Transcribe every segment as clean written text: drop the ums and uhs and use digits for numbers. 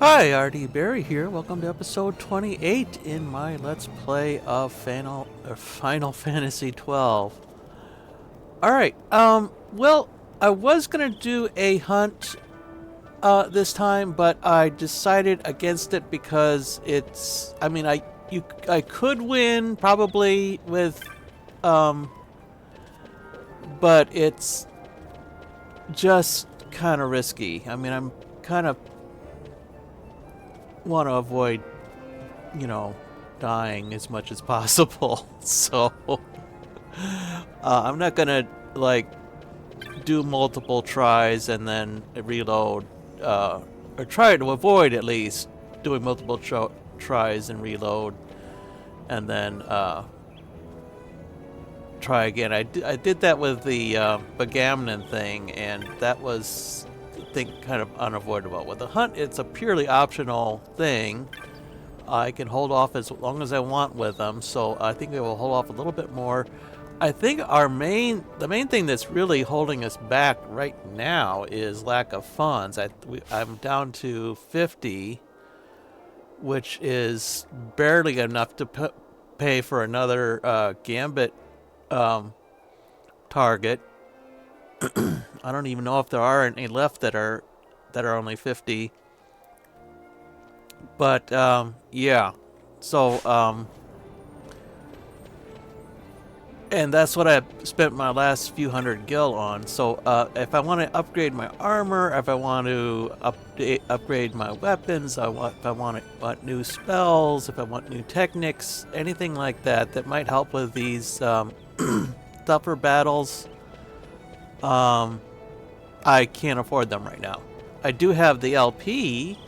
Hi, RD Barry here. Welcome to episode 28 in my Let's Play of Final Fantasy 12. Alright, well, I was gonna do a hunt this time, but I decided against it because I could win probably with, but it's just kind of risky. I'm kind of want to avoid, dying as much as possible. So I'm not gonna do multiple tries and then reload, or try to avoid at least doing multiple tries and reload, and then try again. I did that with the Bagamnon thing, and that was, I think, kind of unavoidable. With the hunt, it's a purely optional thing. I can hold off as long as I want with them, so I think we will hold off a little bit more. I think the main thing that's really holding us back right now is lack of funds. I'm down to 50, which is barely enough to pay for another Gambit target. I don't even know if there are any left that are only 50. But yeah. So and that's what I spent my last few hundred gil on. So if I want to upgrade my armor, if I want to upgrade my weapons, if I want new spells, if I want new techniques, anything like that that might help with these tougher battles, I can't afford them right now. I do have the LP.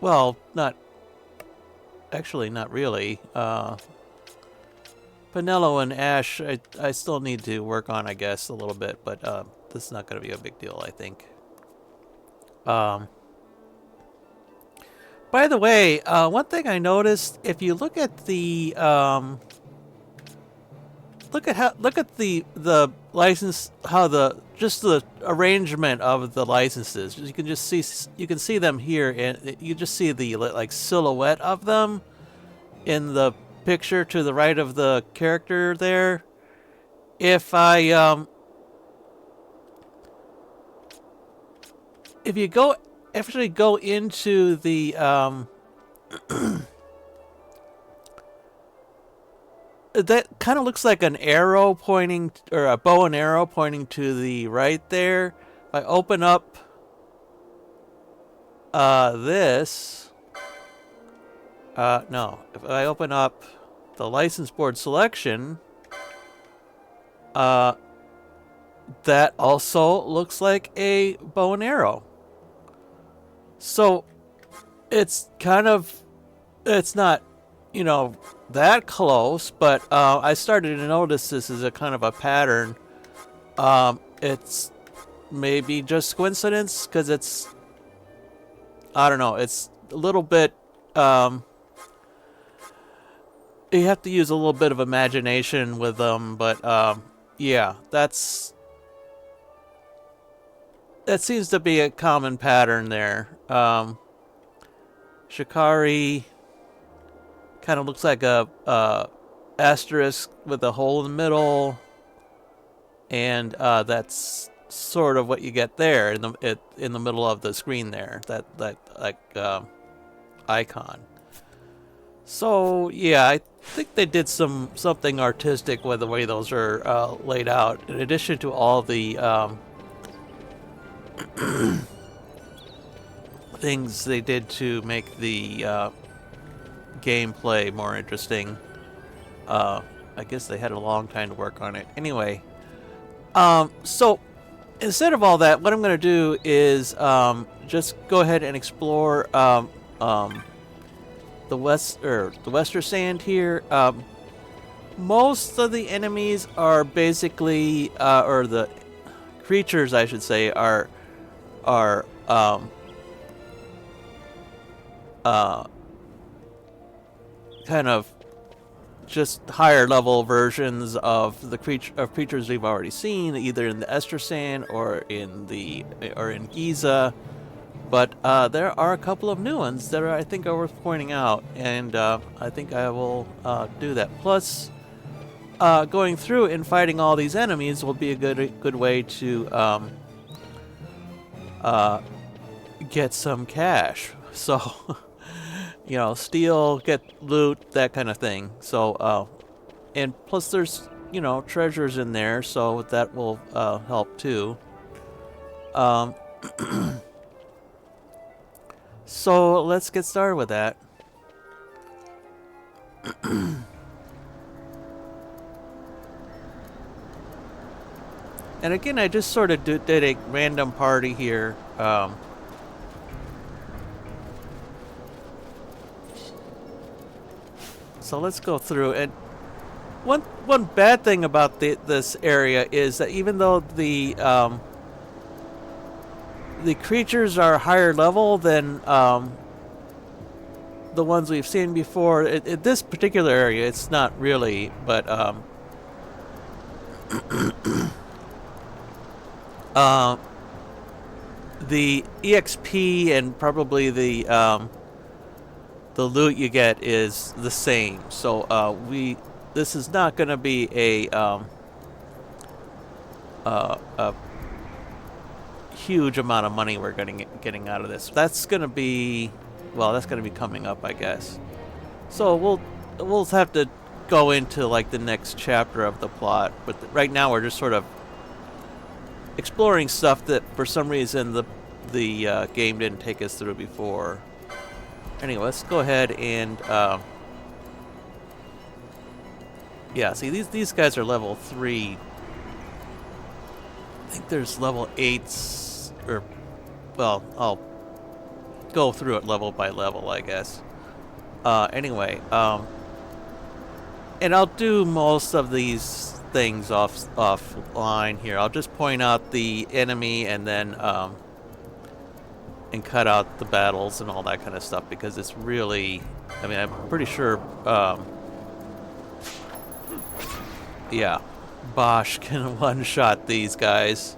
Well, not really. Pinello and Ash, I still need to work on, I guess, a little bit, but this is not going to be a big deal, I think. By the way, one thing I noticed, if you look at the look at the license, how the arrangement of the licenses. You can just see them here, and you just see the silhouette of them in the picture to the right of the character there. If you actually go into the that kind of looks like an arrow pointing, or a bow and arrow pointing to the right there. If I open up this, no, if I open up the license board selection, that also looks like a bow and arrow. So it's not, that close, but I started to notice this is a kind of a pattern. It's maybe just coincidence, because I don't know, it's a little bit, you have to use a little bit of imagination with them, but yeah, that seems to be a common pattern there. Shikari kind of looks like a asterisk with a hole in the middle, and that's sort of what you get there in the middle of the screen there. That icon. So yeah, I think they did something artistic with the way those are laid out. In addition to all the things they did to make the gameplay more interesting. I guess they had a long time to work on it. Anyway, so instead of all that, what I'm going to do is just go ahead and explore the Westersand here. Most of the enemies are basically, or the creatures, I should say, are kind of just higher level versions of the creatures we've already seen, either in the Westersand or in Giza. But there are a couple of new ones that I think are worth pointing out, and I think I will do that. Plus, going through and fighting all these enemies will be a good way to get some cash. So, you know, steal, get loot, that kind of thing. So, and plus there's, you know, treasures in there, so that will help too. So let's get started with that. And again, I just sort of did a random party here. So let's go through. And one bad thing about this area is that even though the creatures are higher level than the ones we've seen before, in this particular area, it's not really, but the EXP and probably the loot you get is the same. So this is not going to be a huge amount of money we're getting out of this. That's going to be, well, that's going to be coming up, I guess. So we'll have to go into like the next chapter of the plot. But right now we're just sort of exploring stuff that for some reason the game didn't take us through before. Anyway, let's go ahead and yeah, see these guys are level 3. I think there's level 8s, or well, I'll go through it level by level, I guess. Anyway, and I'll do most of these things offline here. I'll just point out the enemy and then and cut out the battles and all that kind of stuff, because it's really, I mean, I'm pretty sure yeah, Bosch can one-shot these guys.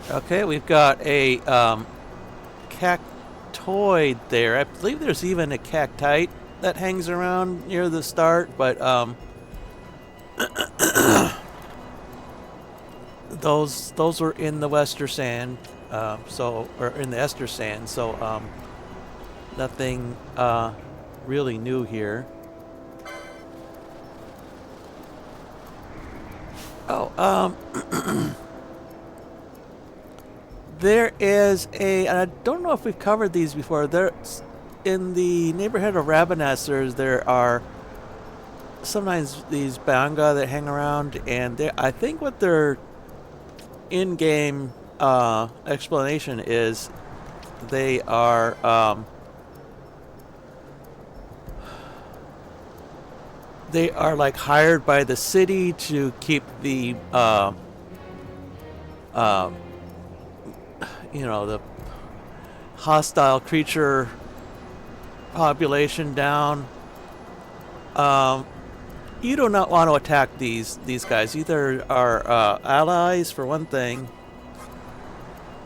Okay, we've got a cactoid there. I believe there's even a cactite that hangs around near the start, but those were in the Westersand, or in the Westersand, so nothing really new here. Oh, there is and I don't know if we've covered these before. There's, in the neighborhood of Rabanesters, there are sometimes these banga that hang around, and I think what their in-game explanation is, they are like hired by the city to keep the you know, the hostile creature population down. You do not want to attack these guys. Either are allies, for one thing.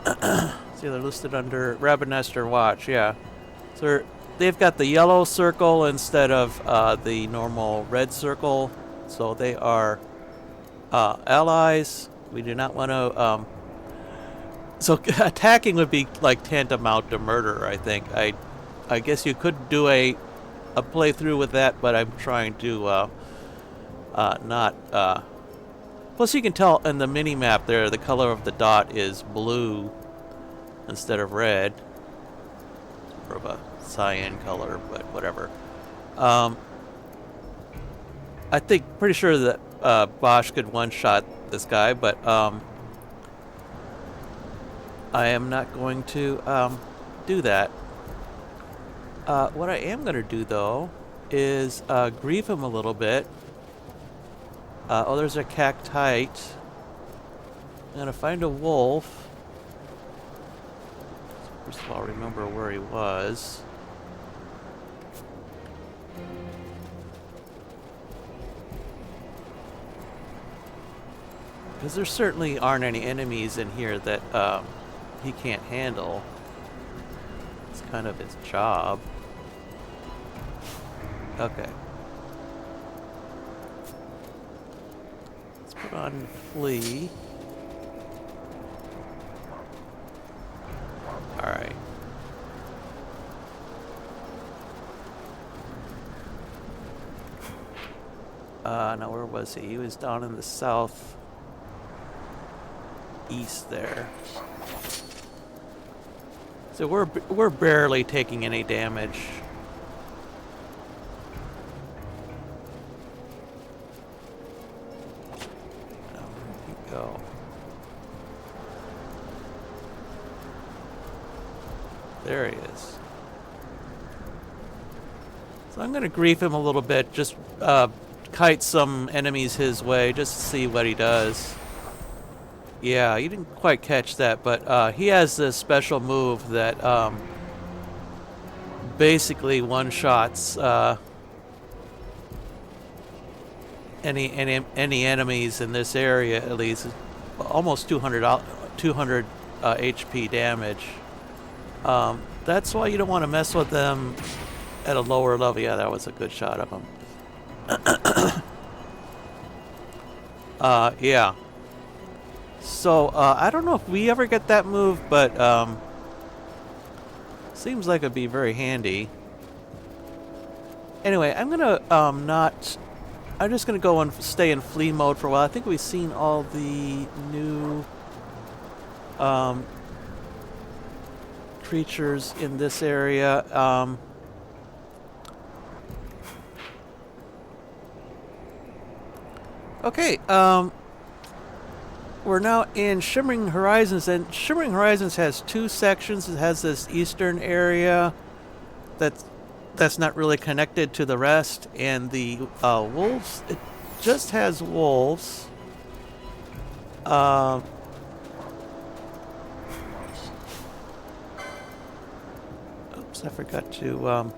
See, they're listed under Rabanester Watch, yeah. So they've got the yellow circle instead of the normal red circle. So they are allies. We do not want to... so attacking would be like tantamount to murder, I think. I guess you could do a playthrough with that, but I'm trying to not... Plus you can tell in the mini-map there, the color of the dot is blue instead of red. Sort of a cyan color, but whatever. I think, pretty sure that Bosch could one-shot this guy, but I am not going to do that. What I am going to do, though, is grieve him a little bit. Oh, there's a cactite. I'm going to find a wolf. First of all, remember where he was. Because there certainly aren't any enemies in here that he can't handle. It's kind of his job. Okay. Let's put on flee. Alright. Now where was he? He was down in the south east there. So we're barely taking any damage. Now where did he go? There he is. So I'm gonna grief him a little bit, just kite some enemies his way, just to see what he does. Yeah, you didn't quite catch that, but he has this special move that basically one-shots any enemies in this area, at least almost 200 HP damage. That's why you don't want to mess with them at a lower level. Yeah, that was a good shot of him. Yeah. So, I don't know if we ever get that move, but, seems like it'd be very handy. Anyway, I'm gonna, I'm just gonna go and stay in flee mode for a while. I think we've seen all the new, creatures in this area. Okay, we're now in Shimmering Horizons, and Shimmering Horizons has two sections. It has this eastern area that's not really connected to the rest, and the wolves, it just has wolves. Oops, I forgot to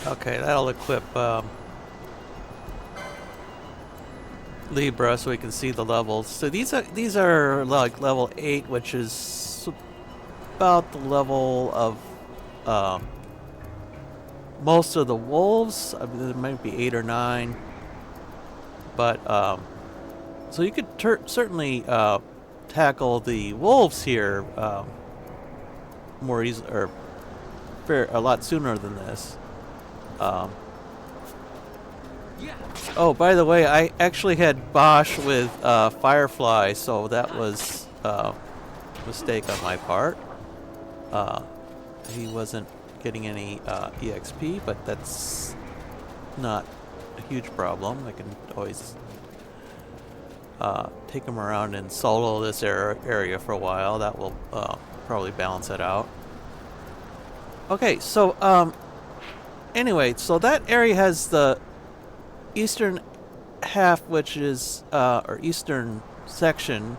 okay, that'll equip Libra so we can see the levels. So these are like level 8, which is about the level of most of the wolves. I mean, there might be 8 or 9, but so you could certainly tackle the wolves here more easily, or a lot sooner than this. Oh, by the way, I actually had Bosch with Firefly, so that was a mistake on my part. He wasn't getting any EXP, but that's not a huge problem. I can always take him around and solo this area for a while. That will probably balance it out. Okay, so anyway, so that area has the eastern half, which is or eastern section,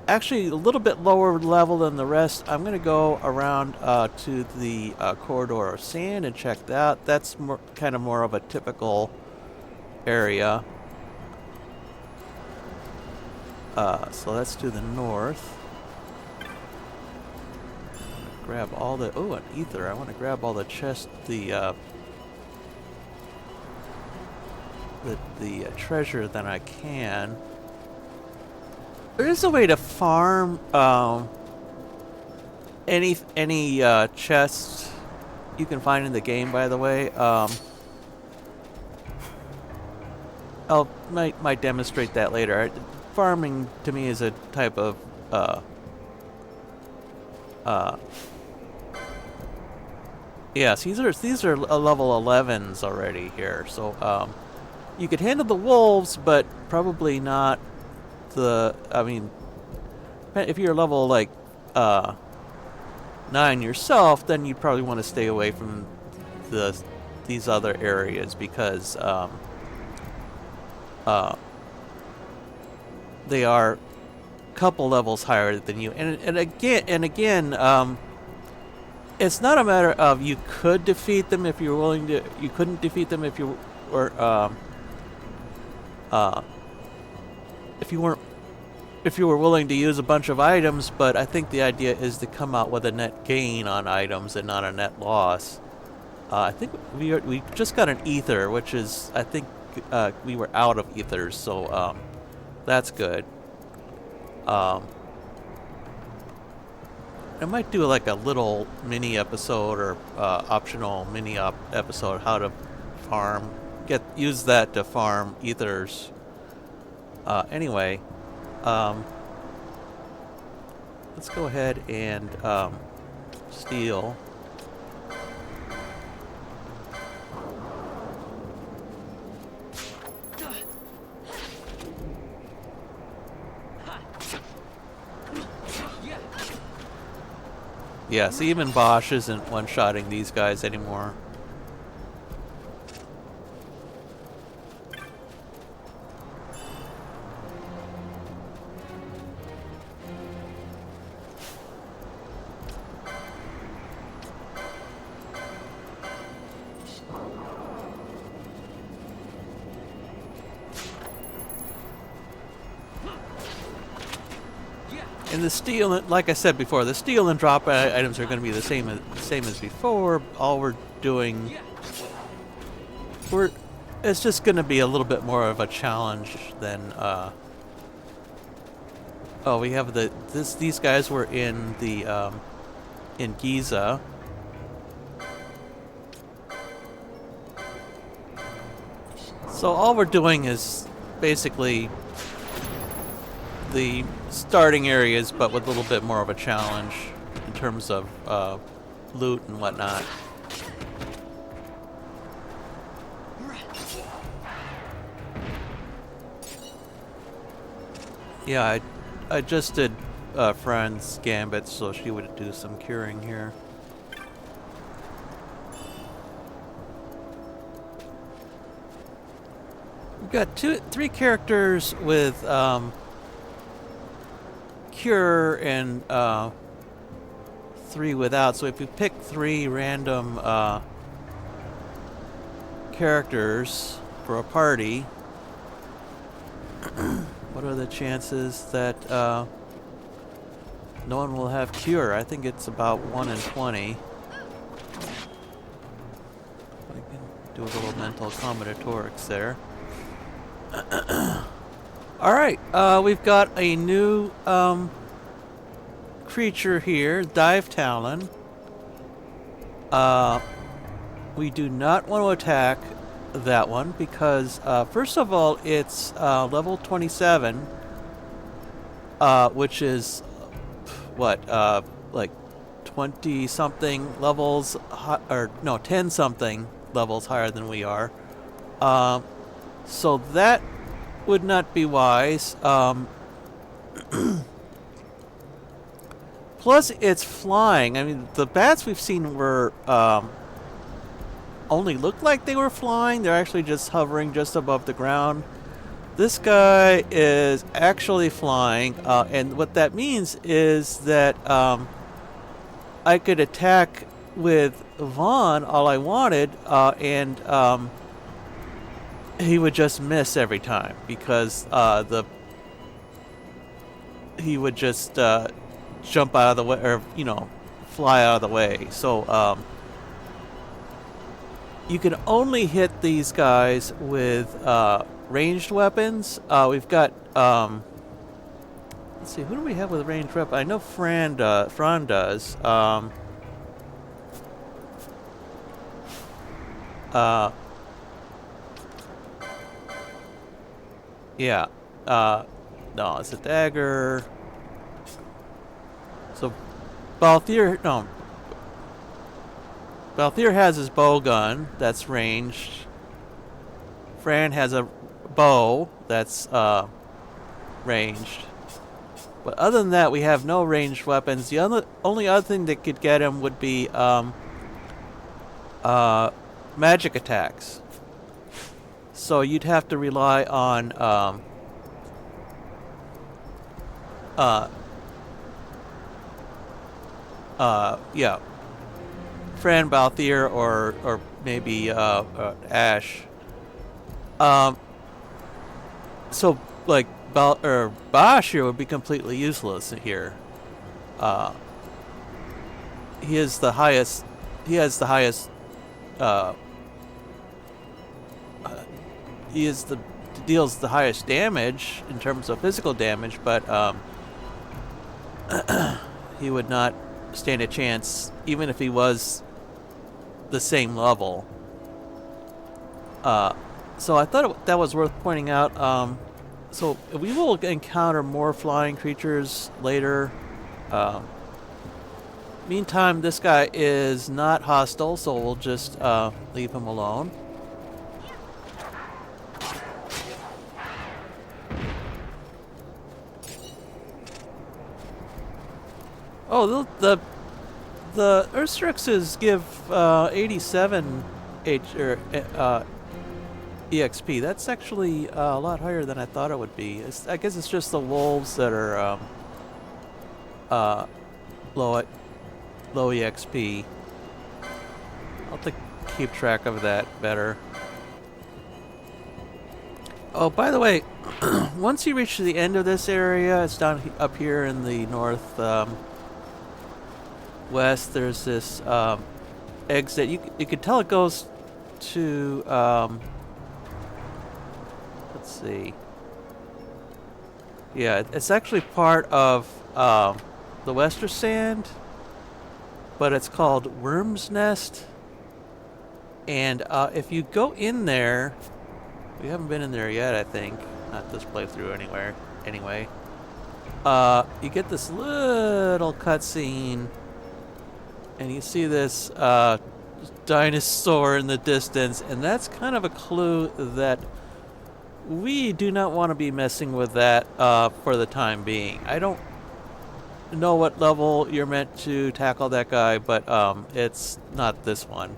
actually a little bit lower level than the rest. I'm going to go around to the corridor of sand and check that. That's kind of more of a typical area. So that's to the north. Grab all the an ether. I want to grab all the chest, the treasure that I can. There is a way to farm any chests you can find in the game, by the way. I might demonstrate that later. Farming to me is a type of yes, these are level 11s already here, so you could handle the wolves, but probably not the. I mean, if you're level like 9 yourself, then you'd probably want to stay away from these other areas because they are a couple levels higher than you, and again. It's not a matter of you could defeat them if you were willing to. You couldn't defeat them if you were uh, if you weren't if you were willing to use a bunch of items. But I think the idea is to come out with a net gain on items and not a net loss. I think we just got an ether, which is I think we were out of ethers, so that's good. I might do like a little mini episode or optional mini episode how to farm, use that to farm ethers. Anyway, let's go ahead and steal. Yeah, see, even Bosch isn't one-shotting these guys anymore. And the steal, like I said before, the steal and drop items are going to be the same as before. All we're doing, it's just going to be a little bit more of a challenge than. Oh, we have these guys were in the in Giza. So all we're doing is basically the starting areas, but with a little bit more of a challenge in terms of loot and whatnot. Yeah, I just did Fran's Gambit, so she would do some curing here. We've got three characters with cure and 3 without. So if you pick 3 random characters for a party, what are the chances that no one will have cure? I think it's about 1 in 20. I can do a little mental combinatorics there. Alright, we've got a new creature here, Dive Talon. We do not want to attack that one because, first of all, it's level 27, which is, what, like 20-something levels, or no, 10-something levels higher than we are. So that would not be wise. Plus, it's flying. I mean, the bats we've seen were only looked like they were flying. They're actually just hovering just above the ground. This guy is actually flying, and what that means is that I could attack with Vaan all I wanted, and he would just miss every time because he would just jump out of the way, or fly out of the way. So you can only hit these guys with ranged weapons. We've got let's see, who do we have with a ranged weapon? I know Fran does. Yeah. No, it's a dagger. So Balthier has his bow gun that's ranged. Fran has a bow that's ranged. But other than that, we have no ranged weapons. The only other thing that could get him would be magic attacks. So you'd have to rely on yeah, friend Balthier or maybe Ash. So like Bosch here would be completely useless here. He is the highest. He has the highest. He is the deals the highest damage in terms of physical damage, but he would not stand a chance even if he was the same level. So I thought that was worth pointing out. So we will encounter more flying creatures later. Meantime, this guy is not hostile, so we'll just leave him alone. Oh, the Urstrixes give 87 EXP. That's actually a lot higher than I thought it would be. I guess it's just the wolves that are low EXP. I'll have to keep track of that better. Oh, by the way, once you reach the end of this area, it's down up here in the north west. There's this exit. You can tell it goes to let's see. Yeah, it's actually part of the Westersand, but it's called Worm's Nest. And if you go in there, we haven't been in there yet, I think. Not this playthrough anywhere. Anyway, you get this little cutscene, and you see this dinosaur in the distance, and that's kind of a clue that we do not want to be messing with that for the time being. I don't know what level you're meant to tackle that guy, but it's not this one.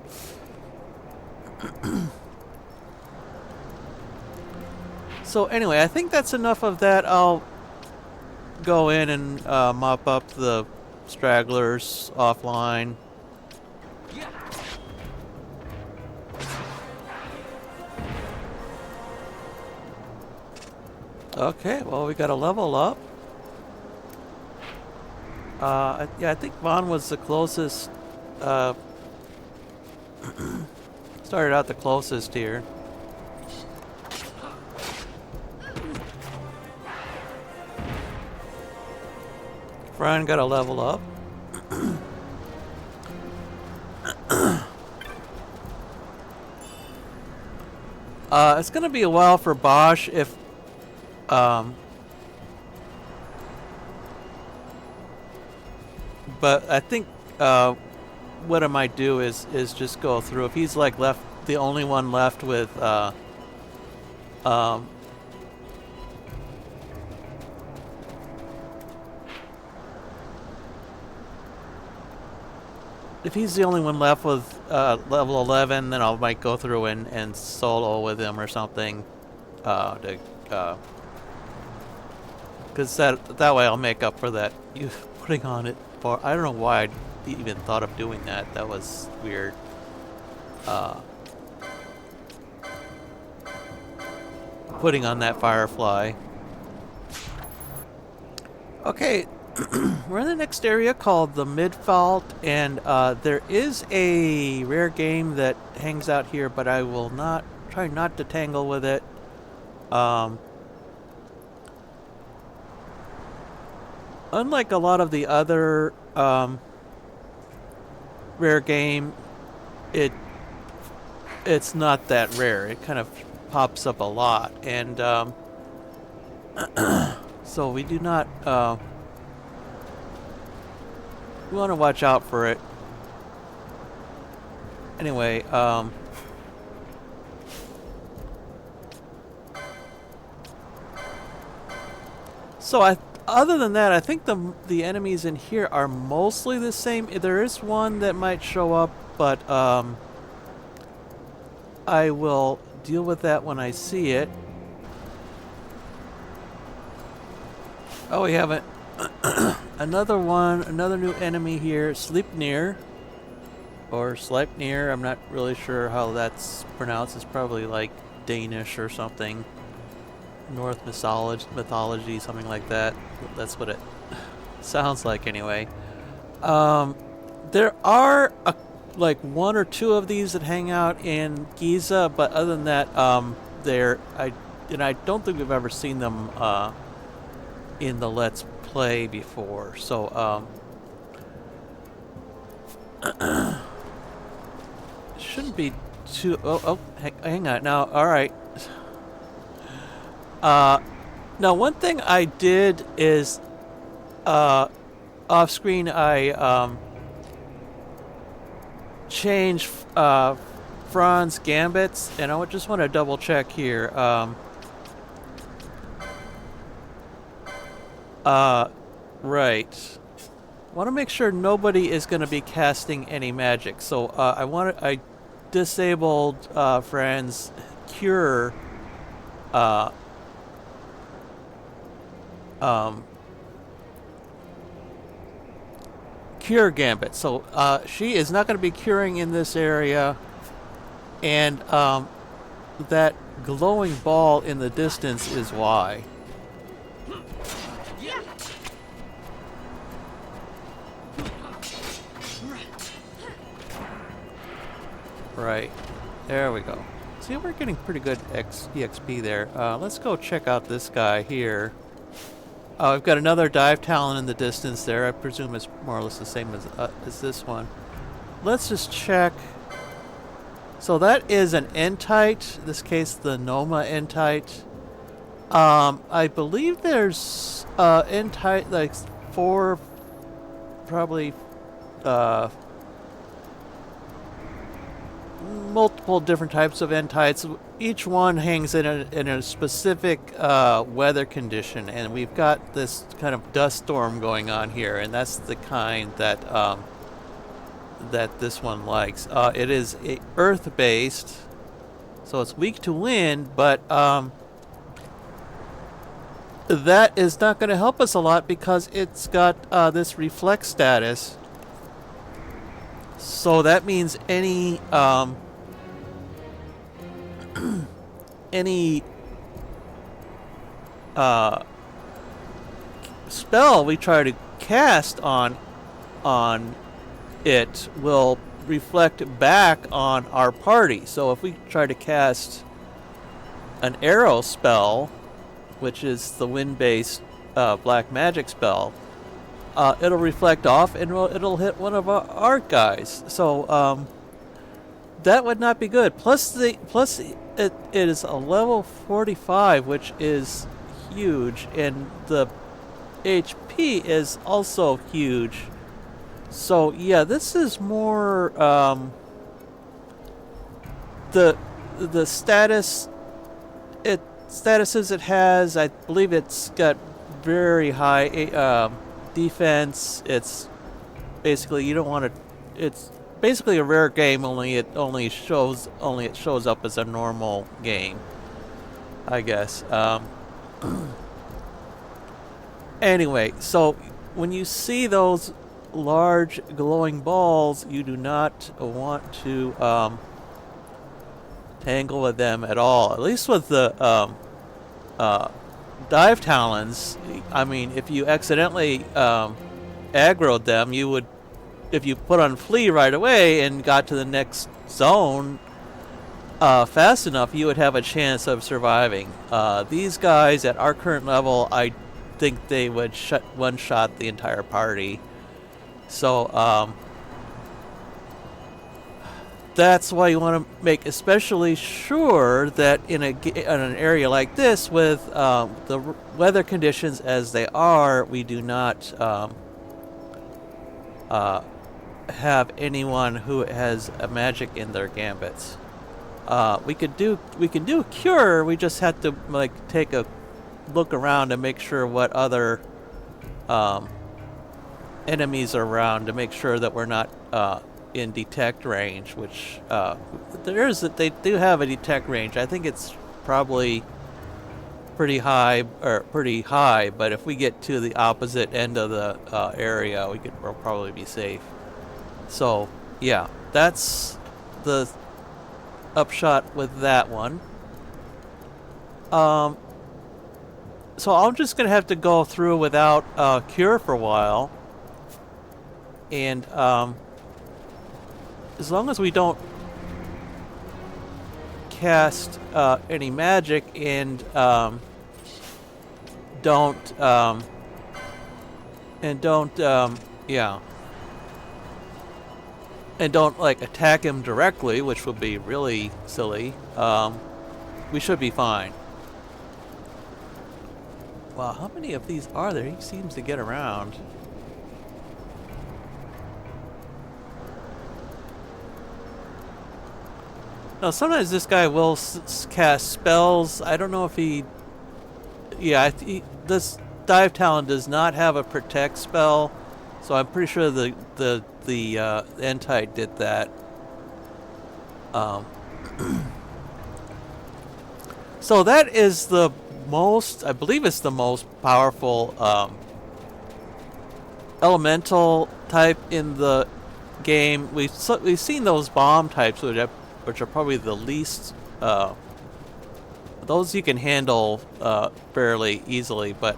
So anyway, I think that's enough of that. I'll go in and mop up the stragglers offline. Okay, well, we got a level up. Yeah, I think Vaan was the closest. Started out the closest here. Brian got a level up. It's gonna be a while for Bosch if but I think what I might do is just go through. If he's like the only one left with if he's the only one left with level 11, then I might go through and solo with him or something, because that way I'll make up for that you putting on it. I don't know why I even thought of doing that. That was weird. Putting on that Firefly. Okay, we're in the next area called the Midfault, and there is a rare game that hangs out here, but I will try not to tangle with it. Unlike a lot of the other rare game, it's not that rare. It kind of pops up a lot, and so we do not we want to watch out for it. Anyway, so other than that, I think the enemies in here are mostly the same. There is one that might show up, but I will deal with that when I see it. Oh, we have another new enemy here, Sleipnir. or Sleipnir. I'm not really sure how that's pronounced. It's probably like Danish or something. North mythology, something like that. That's what it sounds like anyway. There are like one or two of these that hang out in Giza, but other than that, I don't think we've ever seen them in the Let's Play before. So shouldn't be too. Hang on now. All right. Now one thing I did is off screen I changed Fran's gambits, and I just want to double check here. Right. Want to make sure nobody is going to be casting any magic. So I disabled Fran's cure cure gambit. So she is not going to be curing in this area, and that glowing ball in the distance is why. Right. There we go. See, we're getting pretty good EXP there. Let's go check out this guy here. We've got another dive talent in the distance there. I presume it's more or less the same as this one. Let's just check. So that is an Entite. In this case, the Noma Entite. I believe there's Entite, like 4, probably multiple different types of Entites. Each one hangs in a specific weather condition, and we've got this kind of dust storm going on here, and that's the kind that that this one likes. It is earth-based, so it's weak to wind, but that is not going to help us a lot because it's got this reflect status. So that means any spell we try to cast on it will reflect back on our party. So if we try to cast an arrow spell, which is the wind-based black magic spell, it'll reflect off and it'll hit one of our guys. So that would not be good. Plus it is a level 45, which is huge, and the HP is also huge. So yeah, this is more the statuses it has. I believe it's got very high defense. It's basically, you don't want to. It's basically a rare game. It shows up as a normal game, I guess. Anyway, so when you see those large glowing balls, you do not want to tangle with them at all. At least with the dive talons. I mean, if you accidentally aggroed them, you would, if you put on flee right away and got to the next zone fast enough, you would have a chance of surviving. These guys at our current level, I think they would one-shot the entire party. So that's why you want to make especially sure that in an area like this, with the weather conditions as they are, we do not have anyone who has a magic in their gambits. We can do a cure. We just have to like take a look around and make sure what other enemies are around to make sure that we're not in detect range, which they do have a detect range. I think it's probably pretty high, but if we get to the opposite end of the area, we'll probably be safe. So yeah, that's the upshot with that one. Um, so I'm just gonna have to go through without cure for a while, and as long as we don't cast any magic and don't yeah, and don't like attack him directly, which would be really silly, we should be fine. Wow, how many of these are there? He seems to get around. Now, sometimes this guy will cast spells. I don't know if he... Yeah, this Dive Talon does not have a protect spell, so I'm pretty sure the Entite did that. So that is the most... I believe it's the most powerful elemental type in the game. We've seen those bomb types, which are probably the least. Those you can handle fairly easily, but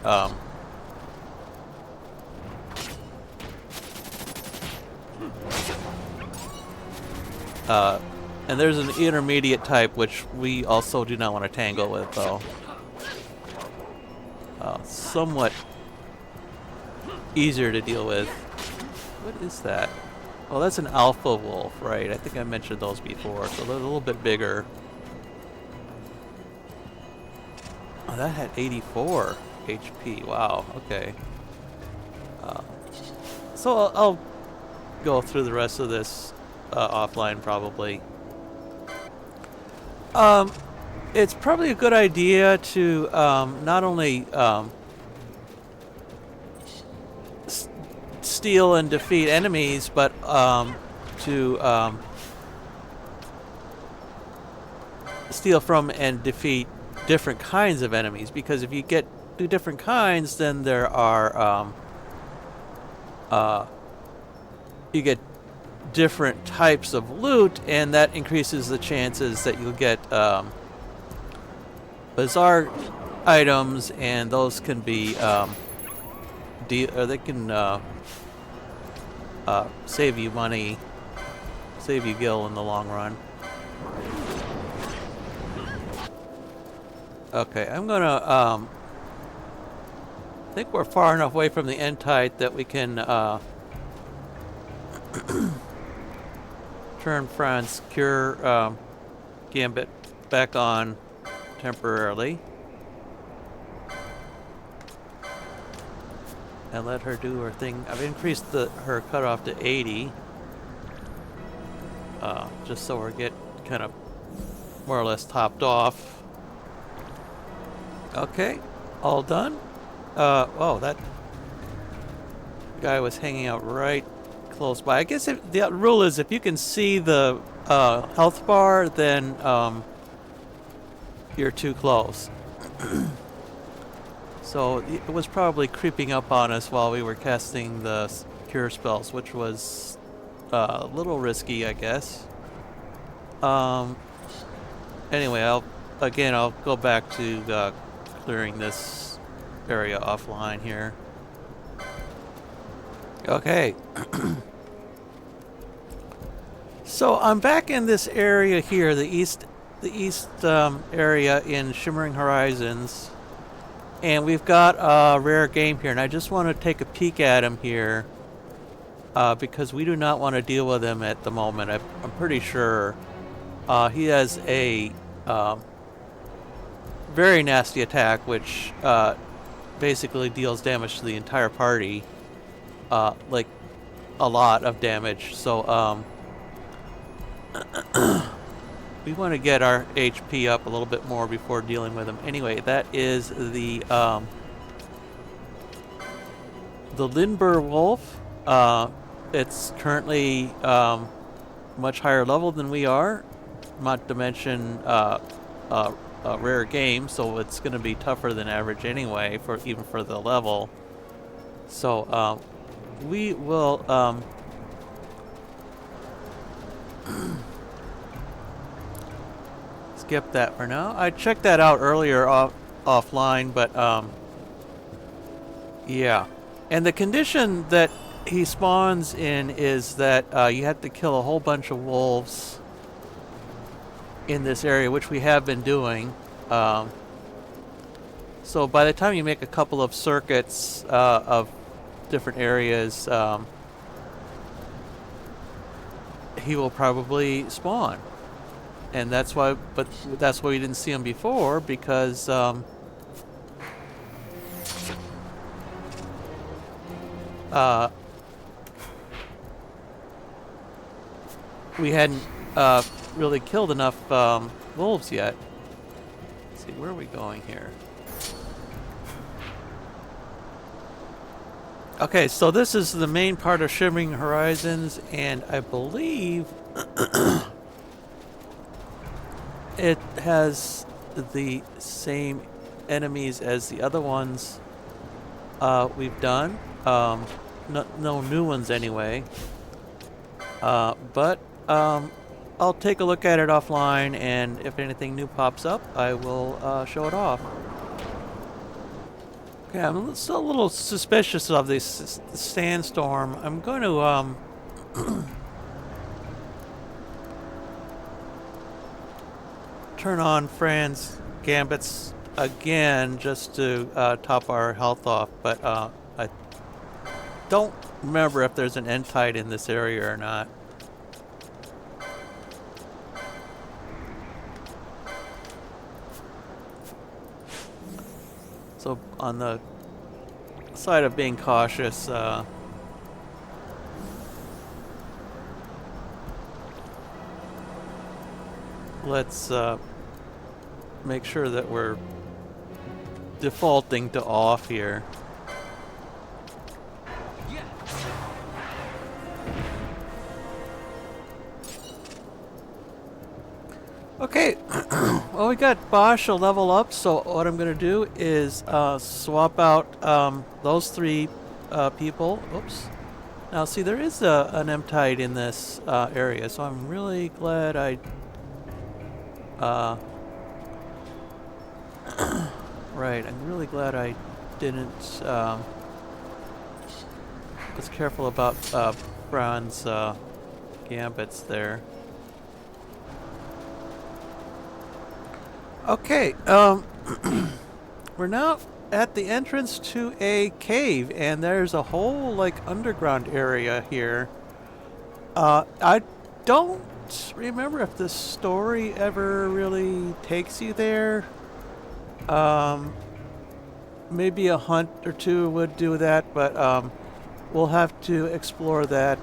and there's an intermediate type which we also do not want to tangle with, though. Somewhat easier to deal with. What is that? Oh, that's an alpha wolf, right? I think I mentioned those before, so they're a little bit bigger. Oh, that had 84 HP. Wow, okay. So I'll go through the rest of this offline, probably. It's probably a good idea to not only steal and defeat enemies, but to steal from and defeat different kinds of enemies, because if you do different kinds, then there are you get different types of loot, and that increases the chances that you'll get bizarre items, and those can be they can save you money, save you gil in the long run. Okay, I'm gonna I think we're far enough away from the Entite that we can turn Fran's Cure Gambit back on temporarily and let her do her thing. I've increased her cutoff to 80, just so we're kind of more or less topped off. Okay, all done. Oh, that guy was hanging out right close by. I guess the rule is if you can see the health bar, then you're too close. So it was probably creeping up on us while we were casting the cure spells, which was a little risky, I guess. Anyway, I'll go back to clearing this area offline here. Okay. So I'm back in this area here, the east area in Shimmering Horizons, and we've got a rare game here, and I just want to take a peek at him here because we do not want to deal with him at the moment. I'm pretty sure he has a very nasty attack, which basically deals damage to the entire party, like a lot of damage. So we want to get our HP up a little bit more before dealing with him. Anyway, that is the Lindber Wolf. It's currently much higher level than we are, not to mention a rare game, so it's going to be tougher than average anyway, even for the level. So we will Skip that for now. I checked that out earlier offline, but yeah. And the condition that he spawns in is that you have to kill a whole bunch of wolves in this area, which we have been doing. So by the time you make a couple of circuits of different areas, he will probably spawn. And that's why, but that's why we didn't see him before, because we hadn't really killed enough wolves yet. Let's see, where are we going here? Okay, so this is the main part of Shimmering Horizons, and I believe it has the same enemies as the other ones we've done. No new ones anyway. But I'll take a look at it offline, and if anything new pops up, I will show it off. Okay, I'm still a little suspicious of this sandstorm. I'm going to turn on Fran's gambits again just to top our health off, but I don't remember if there's an N-tide in this area or not. So on the side of being cautious, let's make sure that we're defaulting to off here. Okay, well, we got Bosch a level up, so what I'm going to do is swap out those three people. Oops. Now, see, there is an M-tide in this area, so I'm really glad I... right, I'm really glad I didn't... was careful about Bronze gambits there. Okay, we're now at the entrance to a cave, and there's a whole, like, underground area here. I don't remember if this story ever really takes you there. Maybe a hunt or two would do that, but we'll have to explore that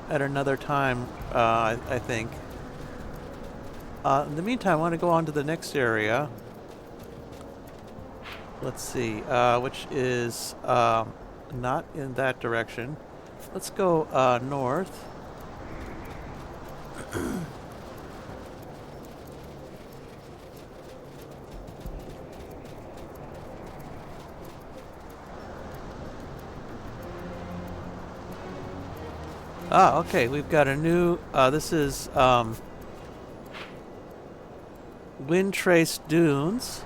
at another time, I think. In the meantime, I want to go on to the next area. Let's see, which is not in that direction. Let's go north. Okay, we've got a new, this is Wind Trace Dunes,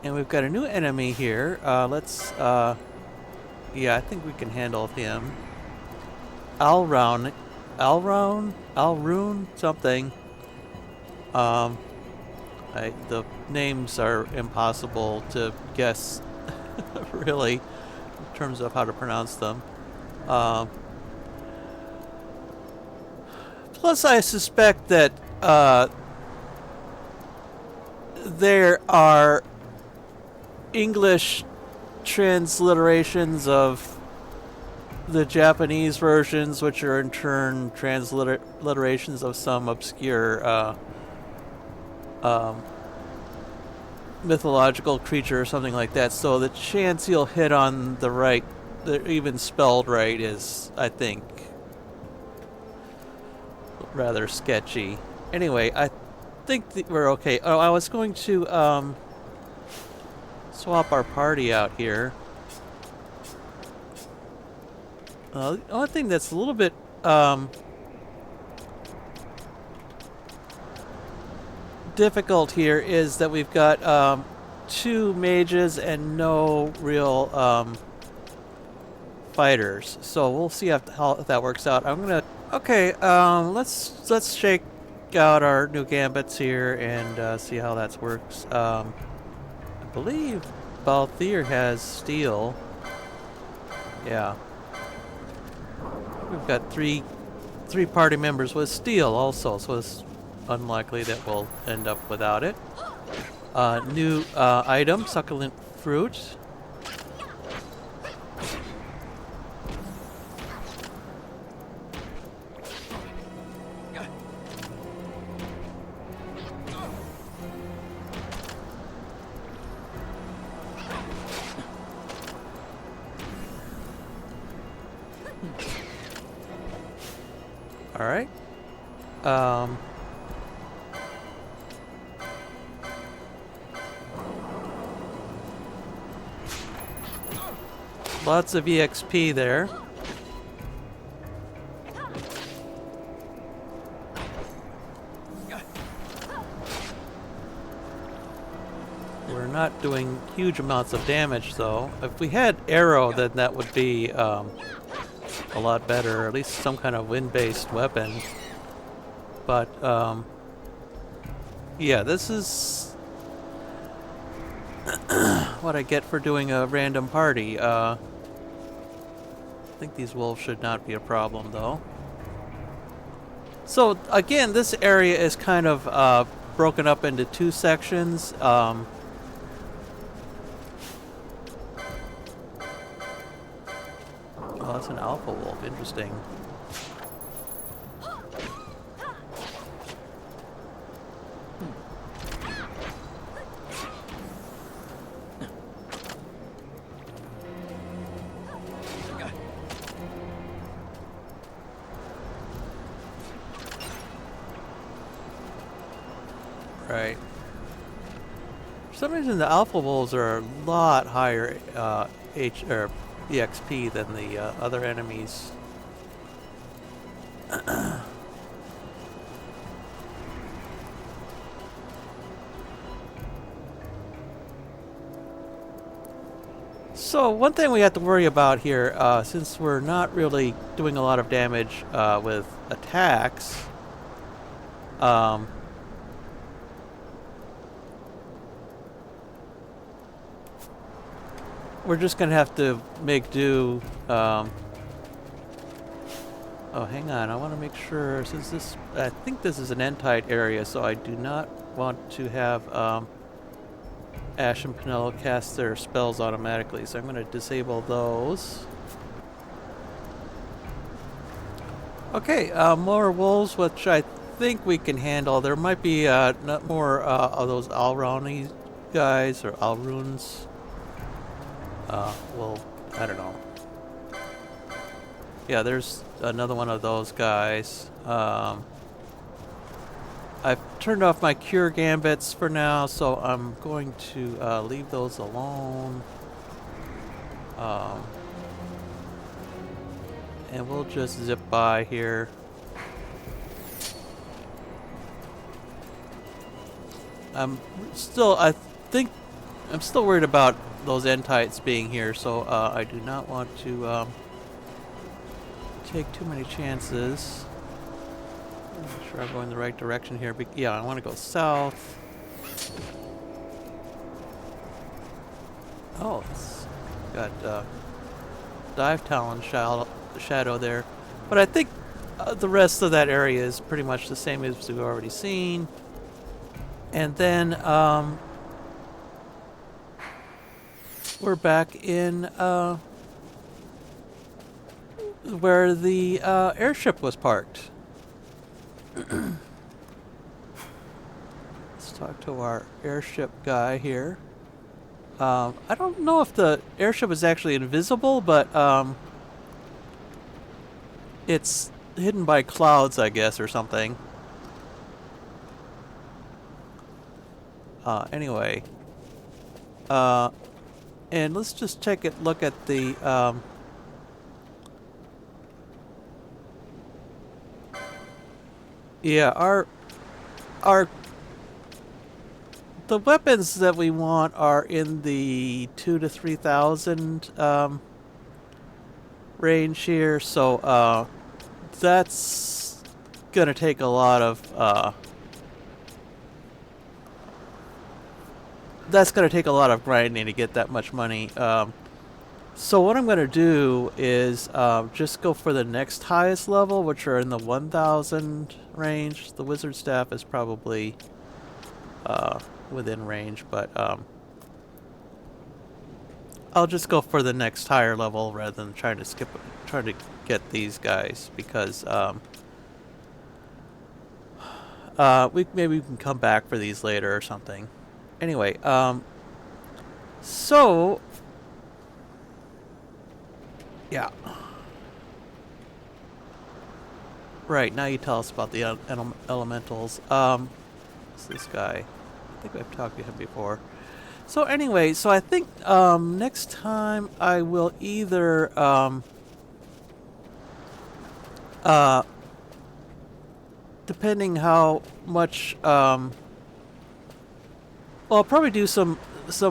and we've got a new enemy here. Let's yeah, I think we can handle him. Alrune something. The names are impossible to guess really in terms of how to pronounce them. Plus I suspect that there are English transliterations of the Japanese versions, which are in turn transliterations of some obscure mythological creature or something like that. So the chance you'll hit on the right, even spelled right, is, I think, rather sketchy. Anyway, I think that we're okay. Oh, I was going to swap our party out here. The only thing that's a little bit difficult here is that we've got two mages and no real fighters. So we'll see how that works out. I'm gonna. Okay, let's shake out our new gambits here and see how that works. I believe Balthier has steel. Yeah. We've got three party members with steel also, so it's unlikely that we'll end up without it. New item, succulent fruit. All right. Lots of EXP there. We're not doing huge amounts of damage though. If we had arrow, then that would be a lot better, or at least some kind of wind-based weapon. But yeah, this is what I get for doing a random party. I think these wolves should not be a problem though. So again, this area is kind of broken up into two sections. Oh, that's an alpha wolf. Interesting. Right. For some reason, the alpha wolves are a lot higher EXP than the other enemies. So one thing we have to worry about here, since we're not really doing a lot of damage with attacks, we're just gonna have to make do. Oh, hang on. I want to make sure, since this, I think this is an end-tight area, so I do not want to have Ash and Penelo cast their spells automatically. So I'm going to disable those. Okay, more wolves, which I think we can handle. There might be not more of those Alroni guys or Alruns. Well, I don't know. Yeah, there's another one of those guys. I've turned off my cure gambits for now, so I'm going to leave those alone. And we'll just zip by here. I think I'm still worried about those entites being here, so I do not want to take too many chances. I'm not sure I'm going the right direction here, but yeah, I want to go south. Oh, it's got Dive Talon shadow there, but I think the rest of that area is pretty much the same as we've already seen. And then we're back in where the airship was parked. Let's talk to our airship guy here. I don't know if the airship is actually invisible, but it's hidden by clouds, I guess, or something. Anyway. And let's just look at the Yeah, our the weapons that we want are in the 2 to 3,000 range here, so that's gonna take a lot of grinding to get that much money. So what I'm gonna do is just go for the next highest level, which are in the 1,000 range. The wizard staff is probably within range, but I'll just go for the next higher level rather than trying to get these guys because maybe we can come back for these later or something. Anyway, so yeah, right now you tell us about the elementals. What's this guy? I think I've talked to him before. So anyway, so I think next time I will either depending how much well, I'll probably do some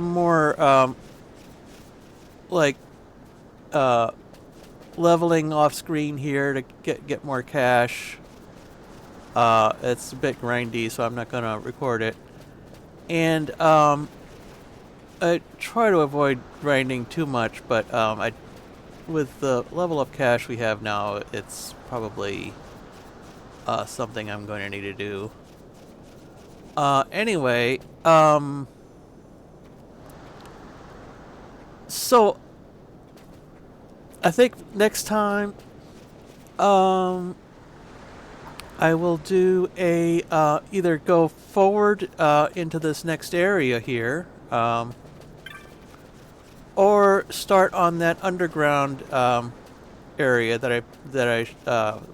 more like leveling off screen here to get more cash. It's a bit grindy, so I'm not gonna record it. And I try to avoid grinding too much, but with the level of cash we have now, it's probably something I'm going to need to do. Anyway, so I think next time I will do a either go forward into this next area here, or start on that underground area that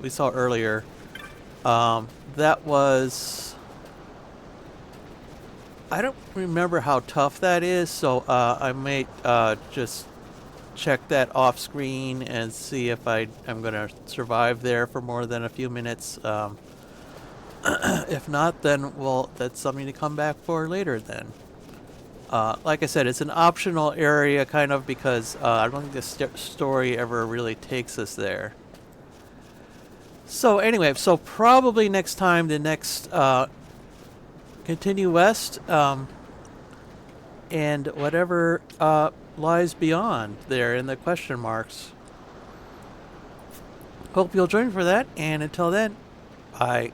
we saw earlier. That was, I don't remember how tough that is, so I may just check that off screen and see if I'm gonna survive there for more than a few minutes. If not, then that's something to come back for later then. Like I said, it's an optional area kind of because I don't think the story ever really takes us there. So anyway, so probably next time the next continue west and whatever lies beyond there in the question marks. Hope you'll join for that, and until then, bye.